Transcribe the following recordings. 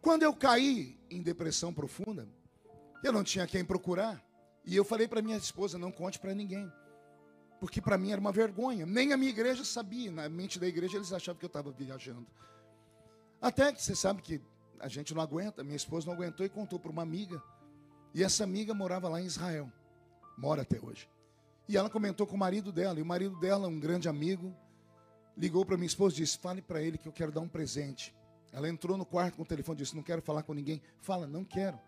Quando eu caí em depressão profunda, eu não tinha quem procurar. E eu falei para minha esposa, não conte para ninguém. Porque para mim era uma vergonha. Nem a minha igreja sabia. Na mente da igreja eles achavam que eu estava viajando. Até que você sabe que a gente não aguenta. Minha esposa não aguentou e contou para uma amiga. E essa amiga morava lá em Israel. Mora até hoje. E ela comentou com o marido dela. E o marido dela, um grande amigo, ligou para minha esposa e disse, fale para ele que eu quero dar um presente. Ela entrou no quarto com o telefone e disse, não quero falar com ninguém. Fala, não quero.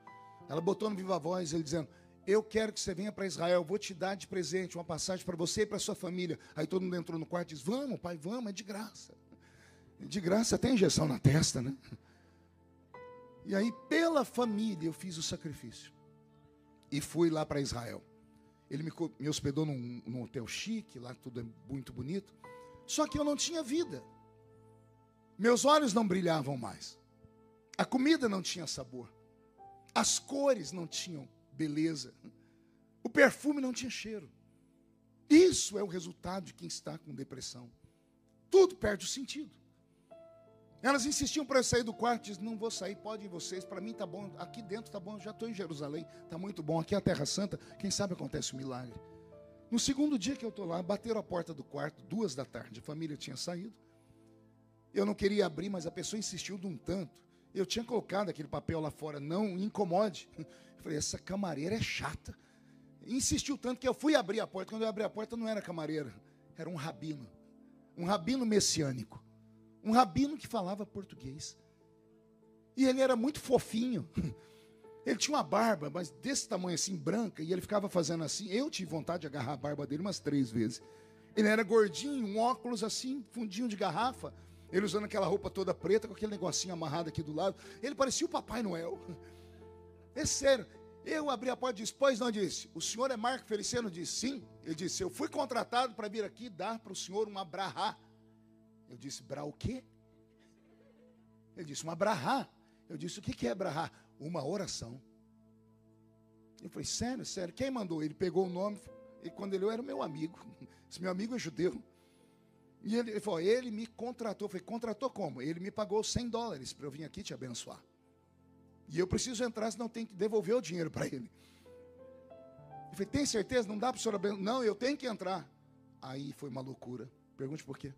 Ela botou no viva voz, ele dizendo, eu quero que você venha para Israel, vou te dar de presente uma passagem para você e para sua família. Aí todo mundo entrou no quarto e disse, vamos, pai, vamos, é de graça. De graça até injeção na testa, né? E aí, pela família, eu fiz o sacrifício. E fui lá para Israel. Ele me hospedou num hotel chique, lá tudo é muito bonito. Só que eu não tinha vida. Meus olhos não brilhavam mais. A comida não tinha sabor. As cores não tinham beleza. O perfume não tinha cheiro. Isso é o resultado de quem está com depressão. Tudo perde o sentido. Elas insistiam para eu sair do quarto, diziam, não vou sair, podem vocês, para mim está bom, aqui dentro está bom, já estou em Jerusalém, está muito bom, aqui é a Terra Santa, quem sabe acontece um milagre. No segundo dia que eu estou lá, bateram a porta do quarto, 2 da tarde, a família tinha saído. Eu não queria abrir, mas a pessoa insistiu de um tanto. Eu tinha colocado aquele papel lá fora, não incomode. Eu falei, essa camareira é chata. Insistiu tanto que eu fui abrir a porta. Quando eu abri a porta, não era camareira, era um rabino messiânico. Um rabino que falava português. E ele era muito fofinho. Ele tinha uma barba, mas desse tamanho assim, branca, e ele ficava fazendo assim. Eu tive vontade de agarrar a barba dele umas 3 vezes. Ele era gordinho, um óculos assim, fundinho de garrafa. Ele usando aquela roupa toda preta, com aquele negocinho amarrado aqui do lado. Ele parecia o Papai Noel. É sério. Eu abri a porta e disse, pois não, disse, o senhor é Marco Feliciano? Disse, sim. Ele disse, eu fui contratado para vir aqui dar para o senhor uma brahá. Eu disse, brá o quê? Ele disse, uma brahá. Eu disse, o que é brahá? Uma oração. Eu falei, sério, sério, quem mandou? Ele pegou o nome, e quando ele era o meu amigo. Esse meu amigo é judeu. E ele falou, ele me contratou. Eu falei, contratou como? Ele me pagou $100 para eu vir aqui te abençoar. E eu preciso entrar, senão tenho que devolver o dinheiro para ele. Eu falei, tem certeza? Não dá para o senhor abençoar? Não, eu tenho que entrar. Aí foi uma loucura. Pergunte por quê.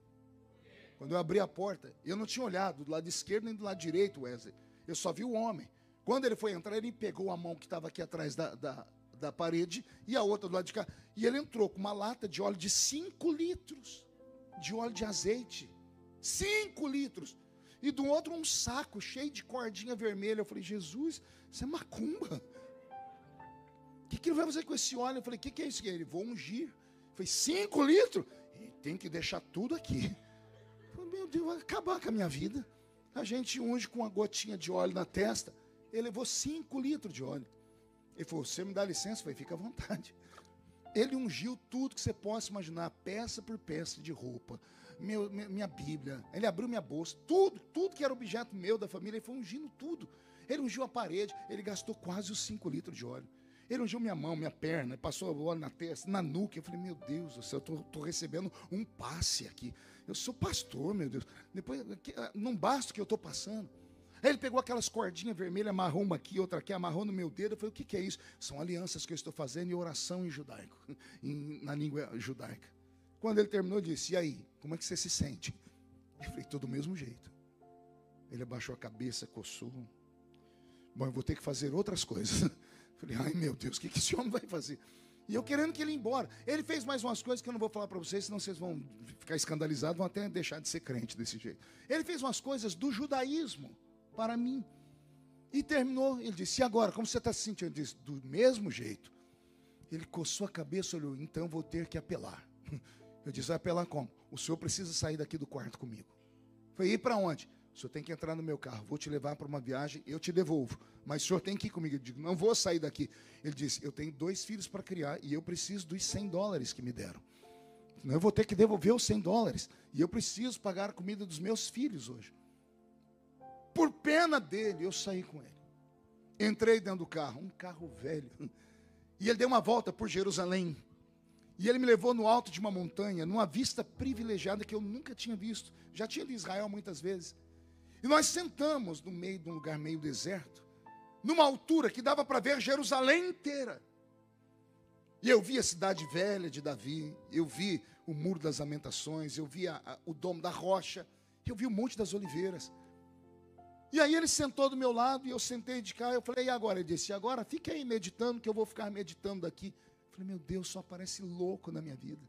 Quando eu abri a porta, eu não tinha olhado do lado esquerdo nem do lado direito, Wesley. Eu só vi o homem. Quando ele foi entrar, ele pegou a mão que estava aqui atrás da parede e a outra do lado de cá. E ele entrou com uma lata de óleo de 5 litros. De óleo de azeite. 5 litros. E do outro um saco cheio de cordinha vermelha. Eu falei, Jesus, isso é macumba. O que ele vai fazer com esse óleo? Eu falei, o que é isso? Ele, vou ungir. Eu falei, 5 litros? E tem que deixar tudo aqui. Eu falei, meu Deus, vai acabar com a minha vida. A gente unge com uma gotinha de óleo na testa. Ele levou 5 litros de óleo. Ele falou, você me dá licença? Eu falei, fica à vontade. Ele ungiu tudo que você possa imaginar, peça por peça de roupa, minha Bíblia. Ele abriu minha bolsa, tudo que era objeto meu, da família, ele foi ungindo tudo. Ele ungiu a parede, ele gastou quase os 5 litros de óleo. Ele ungiu minha mão, minha perna, passou o óleo na testa, na nuca. Eu falei, meu Deus do céu, eu estou recebendo um passe aqui. Eu sou pastor, meu Deus. Depois, não basta o que eu estou passando. Aí ele pegou aquelas cordinhas vermelhas, amarrou uma aqui, outra aqui, amarrou no meu dedo. Eu falei, o que é isso? São alianças que eu estou fazendo e oração em judaico, na língua judaica. Quando ele terminou, eu disse, e aí, como é que você se sente? Eu falei, tô do mesmo jeito. Ele abaixou a cabeça, coçou. Bom, eu vou ter que fazer outras coisas. Eu falei, ai meu Deus, o que esse homem vai fazer? E eu querendo que ele ia embora. Ele fez mais umas coisas que eu não vou falar para vocês, senão vocês vão ficar escandalizados, vão até deixar de ser crente desse jeito. Ele fez umas coisas do judaísmo para mim. E terminou, ele disse, e agora, como você está se sentindo? Eu disse, do mesmo jeito. Ele coçou a cabeça, olhou, então eu vou ter que apelar. Eu disse, vai apelar como? O senhor precisa sair daqui do quarto comigo. Foi ir para onde? O senhor tem que entrar no meu carro, vou te levar para uma viagem, eu te devolvo. Mas o senhor tem que ir comigo. Eu digo, não vou sair daqui. Ele disse, eu tenho 2 filhos para criar e eu preciso dos $100 que me deram. Eu vou ter que devolver os $100. E eu preciso pagar a comida dos meus filhos hoje. Por pena dele, eu saí com ele. Entrei dentro do carro, um carro velho. E ele deu uma volta por Jerusalém. E ele me levou no alto de uma montanha, numa vista privilegiada que eu nunca tinha visto. Já tinha ido em Israel muitas vezes. E E nós sentamos no meio de um lugar meio deserto, numa altura que dava para ver Jerusalém inteira. E eu vi a cidade velha de Davi, eu vi o Muro das Lamentações, eu vi o Domo da Rocha, eu vi o Monte das Oliveiras. E aí ele sentou do meu lado e eu sentei de cá. Eu falei, e agora? Ele disse, agora fica aí meditando, que eu vou ficar meditando daqui. Eu falei, meu Deus, só parece louco na minha vida.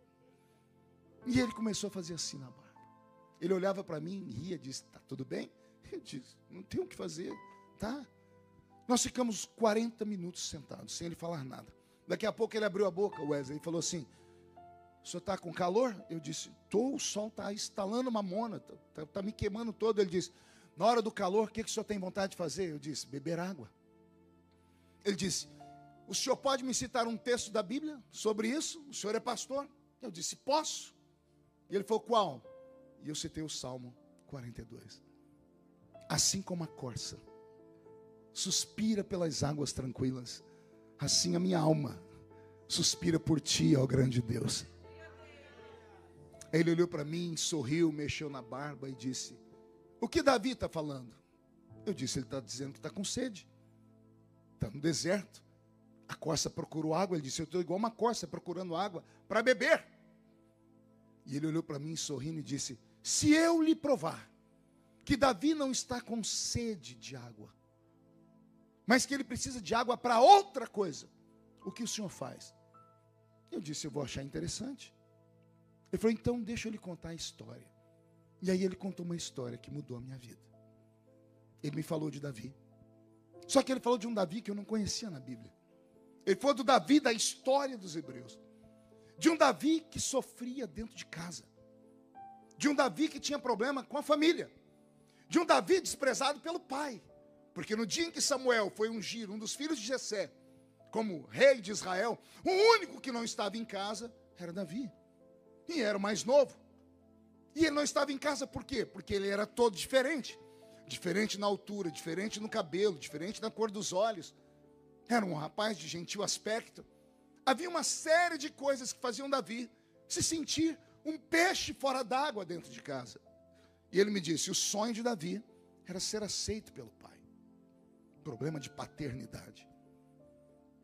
E ele começou a fazer assim na barba. Ele olhava para mim, ria, disse, tá tudo bem? Eu disse, não tem o que fazer, tá? Nós ficamos 40 minutos sentados, sem ele falar nada. Daqui a pouco ele abriu a boca, Wesley, e falou assim, o senhor está com calor? Eu disse, o sol está estalando mamona, está me queimando todo. Ele disse, na hora do calor, o que o senhor tem vontade de fazer? Eu disse, beber água. Ele disse, o senhor pode me citar um texto da Bíblia sobre isso? O senhor é pastor? Eu disse, posso. E ele falou, qual? E eu citei o Salmo 42. Assim como a corça suspira pelas águas tranquilas, assim a minha alma suspira por ti, ó grande Deus. Ele olhou para mim, sorriu, mexeu na barba e disse, o que Davi está falando? Eu disse, ele está dizendo que está com sede. Está no deserto. A corça procurou água. Ele disse, eu estou igual uma corça procurando água para beber. E ele olhou para mim sorrindo e disse, se eu lhe provar que Davi não está com sede de água, mas que ele precisa de água para outra coisa, o que o senhor faz? Eu disse, eu vou achar interessante. Ele falou, então deixa eu lhe contar a história. E aí ele contou uma história que mudou a minha vida. Ele me falou de Davi. Só que ele falou de um Davi que eu não conhecia na Bíblia. Ele falou do Davi da história dos hebreus. De um Davi que sofria dentro de casa. De um Davi que tinha problema com a família. De um Davi desprezado pelo pai. Porque no dia em que Samuel foi ungir um dos filhos de Jessé como rei de Israel, o único que não estava em casa era Davi. E era o mais novo. E ele não estava em casa por quê? Porque ele era todo diferente. Diferente na altura, diferente no cabelo, diferente na cor dos olhos. Era um rapaz de gentil aspecto. Havia uma série de coisas que faziam Davi se sentir um peixe fora d'água dentro de casa. E ele me disse, o sonho de Davi era ser aceito pelo pai. Problema de paternidade.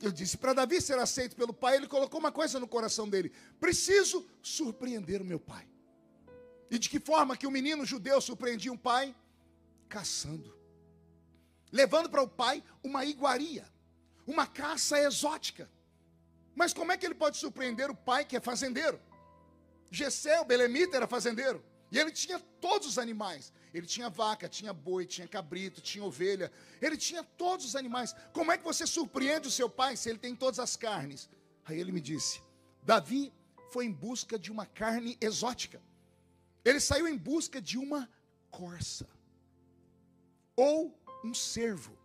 Eu disse, para Davi ser aceito pelo pai, ele colocou uma coisa no coração dele. Preciso surpreender o meu pai. E de que forma que o menino judeu surpreendia um pai? Caçando. Levando para o pai uma iguaria. Uma caça exótica. Mas como é que ele pode surpreender o pai que é fazendeiro? Jessé, o belemita, era fazendeiro. E ele tinha todos os animais. Ele tinha vaca, tinha boi, tinha cabrito, tinha ovelha. Ele tinha todos os animais. Como é que você surpreende o seu pai se ele tem todas as carnes? Aí ele me disse, Davi foi em busca de uma carne exótica. Ele saiu em busca de uma corça. Ou um cervo.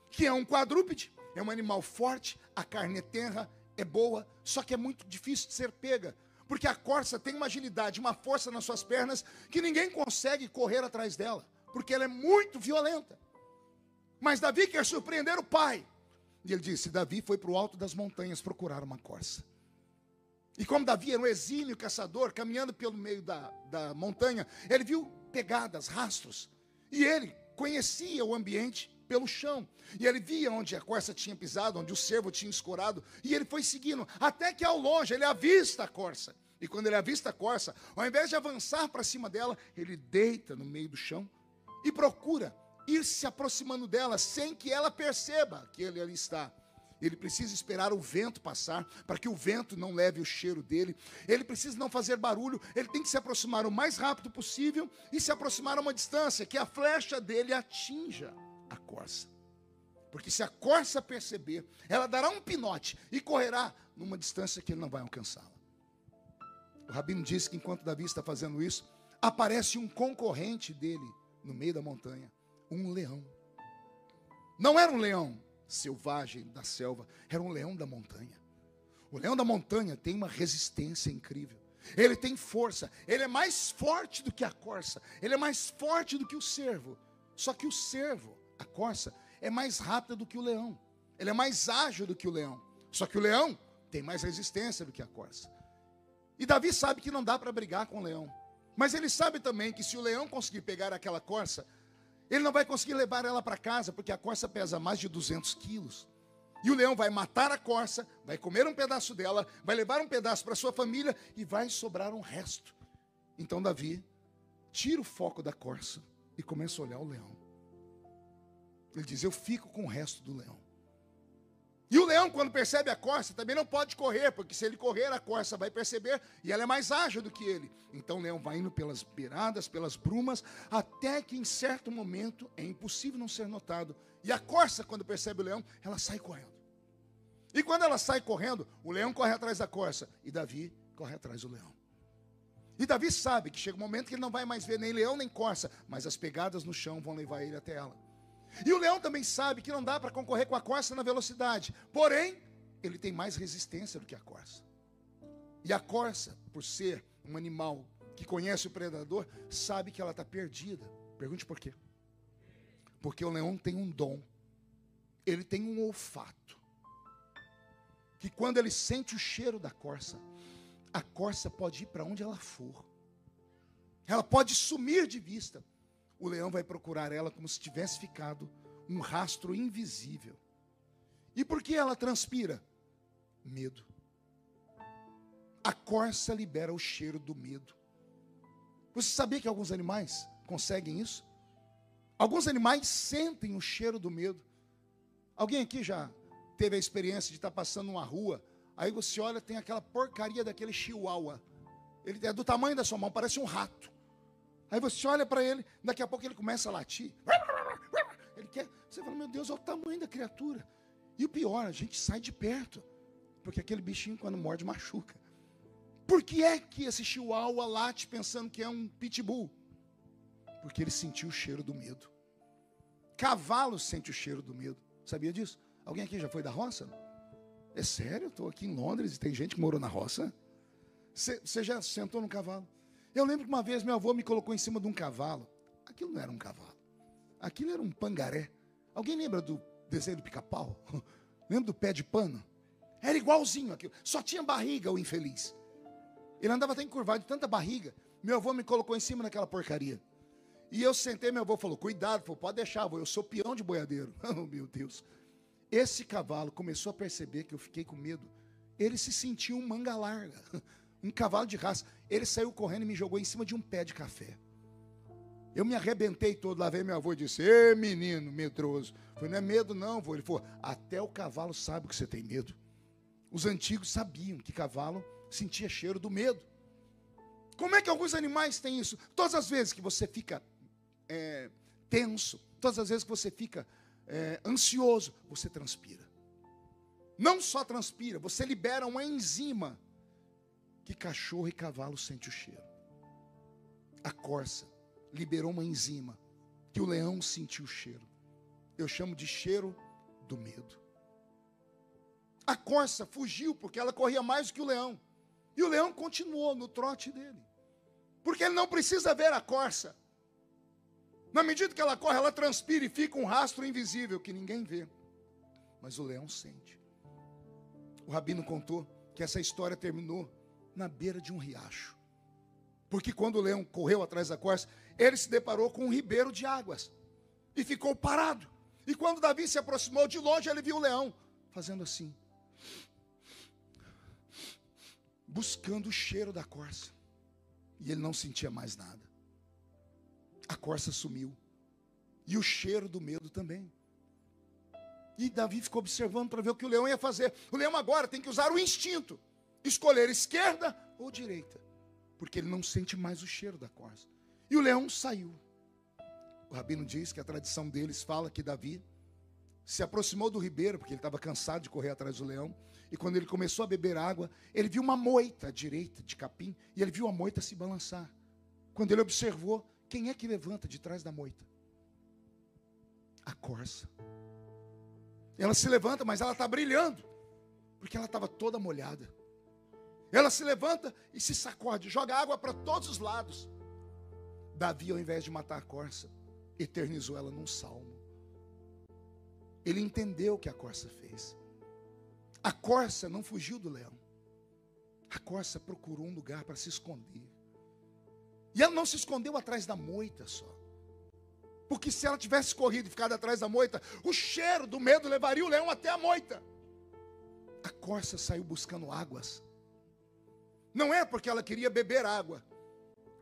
Que é um quadrúpede. É um animal forte, a carne é tenra, é boa, só que é muito difícil de ser pega. Porque a corça tem uma agilidade, uma força nas suas pernas, que ninguém consegue correr atrás dela. Porque ela é muito violenta. Mas Davi quer surpreender o pai. E ele disse, Davi foi para o alto das montanhas procurar uma corça. E como Davi era um exímio caçador, caminhando pelo meio da montanha, ele viu pegadas, rastros. E ele conhecia o ambiente pelo chão. E ele via onde a corça tinha pisado, onde o cervo tinha escorado. E ele foi seguindo, até que ao longe ele avista a corça. E quando ele avista a corça, ao invés de avançar para cima dela, ele deita no meio do chão e procura ir se aproximando dela sem que ela perceba que ele ali está. Ele precisa esperar o vento passar, para que o vento não leve o cheiro dele. Ele precisa não fazer barulho, ele tem que se aproximar o mais rápido possível e se aproximar a uma distância que a flecha dele atinja a corça. Porque se a corça perceber, ela dará um pinote e correrá numa distância que ele não vai alcançá-la. O rabino disse que enquanto Davi está fazendo isso, aparece um concorrente dele no meio da montanha, um leão. Não era um leão selvagem da selva, era um leão da montanha. O leão da montanha tem uma resistência incrível. Ele tem força, ele é mais forte do que a corça, ele é mais forte do que o cervo. Só que o cervo, a corça, é mais rápida do que o leão. Ele é mais ágil do que o leão. Só que o leão tem mais resistência do que a corça. E Davi sabe que não dá para brigar com o leão. Mas ele sabe também que se o leão conseguir pegar aquela corça, Ele não vai conseguir levar ela para casa, porque a corça pesa mais de 200 quilos. E o leão vai matar a corça, vai comer um pedaço dela, vai levar um pedaço para sua família e vai sobrar um resto. Então Davi tira o foco da corça e começa a olhar o leão. Ele diz: eu fico com o resto do leão. E o leão, quando percebe a corça, também não pode correr, porque se ele correr, a corça vai perceber, e ela é mais ágil do que ele. Então o leão vai indo pelas beiradas, pelas brumas, até que em certo momento é impossível não ser notado. E a corça, quando percebe o leão, ela sai correndo. E quando ela sai correndo, o leão corre atrás da corça, e Davi corre atrás do leão. E Davi sabe que chega um momento que ele não vai mais ver nem leão nem corça, mas as pegadas no chão vão levar ele até ela. E o leão também sabe que não dá para concorrer com a corça na velocidade. Porém, ele tem mais resistência do que a corça. E a corça, por ser um animal que conhece o predador, sabe que ela está perdida. Pergunte por quê? Porque o leão tem um dom. Ele tem um olfato. Que quando ele sente o cheiro da corça, a corça pode ir para onde ela for. Ela pode sumir de vista. O leão vai procurar ela como se tivesse ficado um rastro invisível. E por que ela transpira? Medo. A corça libera o cheiro do medo. Você sabia que alguns animais conseguem isso? Alguns animais sentem o cheiro do medo. Alguém aqui já teve a experiência de estar passando numa rua, aí você olha, tem aquela porcaria daquele chihuahua. Ele é do tamanho da sua mão, parece um rato. Aí você olha para ele, daqui a pouco ele começa a latir. Ele quer, você fala: meu Deus, olha o tamanho da criatura. E o pior, a gente sai de perto, porque aquele bichinho, quando morde, machuca. Por que é que esse chihuahua late pensando que é um pitbull? Porque ele sentiu o cheiro do medo. Cavalo sente o cheiro do medo. Sabia disso? Alguém aqui já foi da roça? É sério? Eu estou aqui em Londres e tem gente que morou na roça. Você já sentou no cavalo? Eu lembro que uma vez meu avô me colocou em cima de um cavalo. Aquilo não era um cavalo. Aquilo era um pangaré. Alguém lembra do desenho do Pica-Pau? Lembra do pé de pano? Era igualzinho aquilo. Só tinha barriga, o infeliz. Ele andava até encurvado de tanta barriga. Meu avô me colocou em cima daquela porcaria. E eu sentei, meu avô falou: cuidado, falou, pode deixar, avô, eu sou peão de boiadeiro. Oh, meu Deus. Esse cavalo começou a perceber que eu fiquei com medo. Ele se sentiu um manga larga. Um cavalo de raça. Ele saiu correndo e me jogou em cima de um pé de café. Eu me arrebentei todo. Lá veio meu avô e disse: ê, menino medroso. Eu falei: não é medo não, avô. Ele falou: até o cavalo sabe que você tem medo. Os antigos sabiam que cavalo sentia cheiro do medo. Como é que alguns animais têm isso? Todas as vezes que você fica tenso, todas as vezes que você fica ansioso, você transpira. Não só transpira, você libera uma enzima que cachorro e cavalo sentem o cheiro. A corça liberou uma enzima que o leão sentiu o cheiro. Eu chamo de cheiro do medo. A corça fugiu porque ela corria mais do que o leão. E o leão continuou no trote dele. Porque ele não precisa ver a corça. Na medida que ela corre, ela transpira e fica um rastro invisível que ninguém vê. Mas o leão sente. O rabino contou que essa história terminou na beira de um riacho. Porque quando o leão correu atrás da corça, ele se deparou com um ribeiro de águas. E ficou parado. E quando Davi se aproximou de longe, ele viu o leão fazendo assim. Buscando o cheiro da corça. E ele não sentia mais nada. A corça sumiu. E o cheiro do medo também. E Davi ficou observando para ver o que o leão ia fazer. O leão agora tem que usar o instinto. Escolher esquerda ou direita. Porque ele não sente mais o cheiro da corça. E o leão saiu. O rabino diz que a tradição deles fala que Davi se aproximou do ribeiro, porque ele estava cansado de correr atrás do leão. E quando ele começou a beber água, ele viu uma moita à direita de capim. E ele viu a moita se balançar. Quando ele observou, quem é que levanta de trás da moita? A corça. Ela se levanta, mas ela está brilhando. Porque ela estava toda molhada. Ela se levanta e se sacode, joga água para todos os lados. Davi, ao invés de matar a corça, eternizou ela num salmo. Ele entendeu o que a corça fez. A corça não fugiu do leão. A corça procurou um lugar para se esconder. E ela não se escondeu atrás da moita só. Porque se ela tivesse corrido e ficado atrás da moita, o cheiro do medo levaria o leão até a moita. A corça saiu buscando águas. Não é porque ela queria beber água.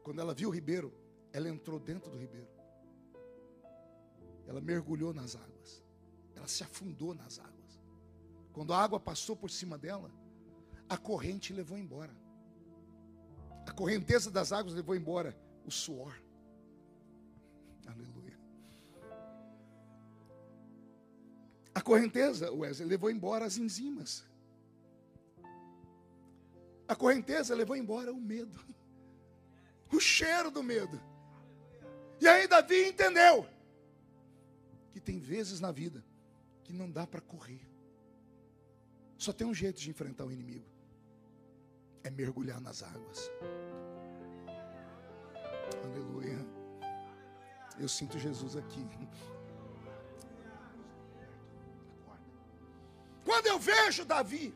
Quando ela viu o ribeiro, ela entrou dentro do ribeiro. Ela mergulhou nas águas. Ela se afundou nas águas. Quando a água passou por cima dela, a corrente levou embora. A correnteza das águas levou embora o suor. Aleluia. A correnteza, Wesley, levou embora as enzimas. A correnteza levou embora o medo. O cheiro do medo. E aí Davi entendeu que tem vezes na vida que não dá para correr. Só tem um jeito de enfrentar o inimigo. É mergulhar nas águas. Aleluia. Eu sinto Jesus aqui. Quando eu vejo Davi,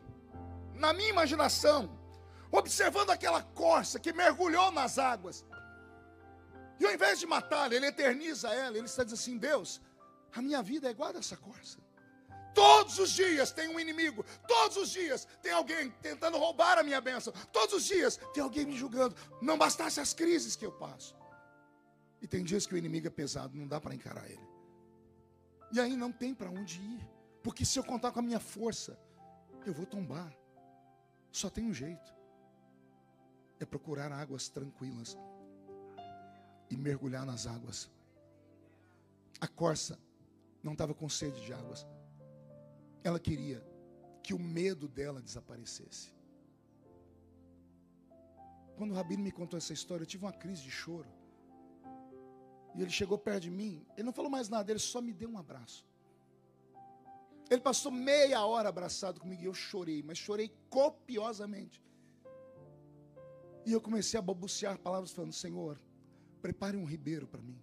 na minha imaginação, observando aquela corça que mergulhou nas águas, e ao invés de matá-la, ele eterniza ela. Ele está dizendo assim: Deus, a minha vida é igual a essa corça. Todos os dias tem um inimigo. Todos os dias tem alguém tentando roubar a minha bênção. Todos os dias tem alguém me julgando. Não bastasse as crises que eu passo. E tem dias que o inimigo é pesado, não dá para encarar ele. E aí não tem para onde ir. Porque se eu contar com a minha força, eu vou tombar. Só tem um jeito. É procurar águas tranquilas e mergulhar nas águas. A corça não estava com sede de águas. Ela queria que o medo dela desaparecesse. Quando o Rabino me contou essa história, eu tive uma crise de choro. E ele chegou perto de mim, ele não falou mais nada, ele só me deu um abraço. Ele passou meia hora abraçado comigo e eu chorei, mas chorei copiosamente. E eu comecei a balbuciar palavras falando: Senhor, prepare um ribeiro para mim.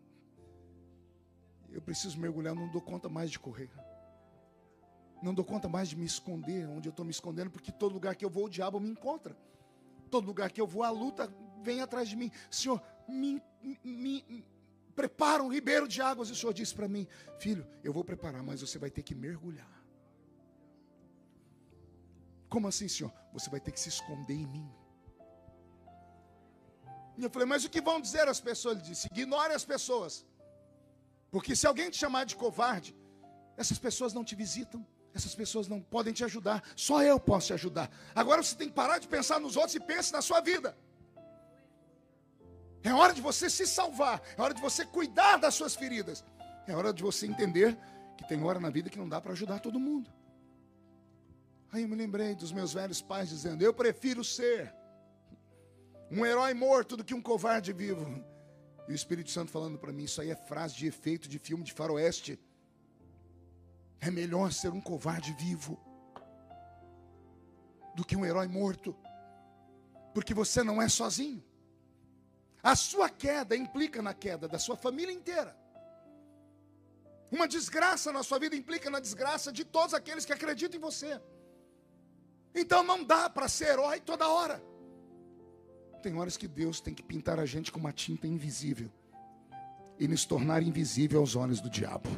Eu preciso mergulhar, não dou conta mais de correr. Não dou conta mais de me esconder onde eu estou me escondendo, porque todo lugar que eu vou, o diabo me encontra. Todo lugar que eu vou, a luta vem atrás de mim. Senhor, me prepara um ribeiro de águas. E o Senhor disse para mim: filho, eu vou preparar, mas você vai ter que mergulhar. Como assim, Senhor? Você vai ter que se esconder em mim. E eu falei: mas o que vão dizer as pessoas? Ele disse: ignore as pessoas. Porque se alguém te chamar de covarde, essas pessoas não te visitam. Essas pessoas não podem te ajudar. Só eu posso te ajudar. Agora você tem que parar de pensar nos outros e pense na sua vida. É hora de você se salvar. É hora de você cuidar das suas feridas. É hora de você entender que tem hora na vida que não dá para ajudar todo mundo. Aí eu me lembrei dos meus velhos pais dizendo: eu prefiro ser um herói morto do que um covarde vivo. E o Espírito Santo falando para mim: isso aí é frase de efeito de filme de faroeste. É melhor ser um covarde vivo do que um herói morto. Porque você não é sozinho. A sua queda implica na queda da sua família inteira. Uma desgraça na sua vida implica na desgraça de todos aqueles que acreditam em você. Então não dá para ser herói toda hora. Tem horas que Deus tem que pintar a gente com uma tinta invisível e nos tornar invisível aos olhos do diabo.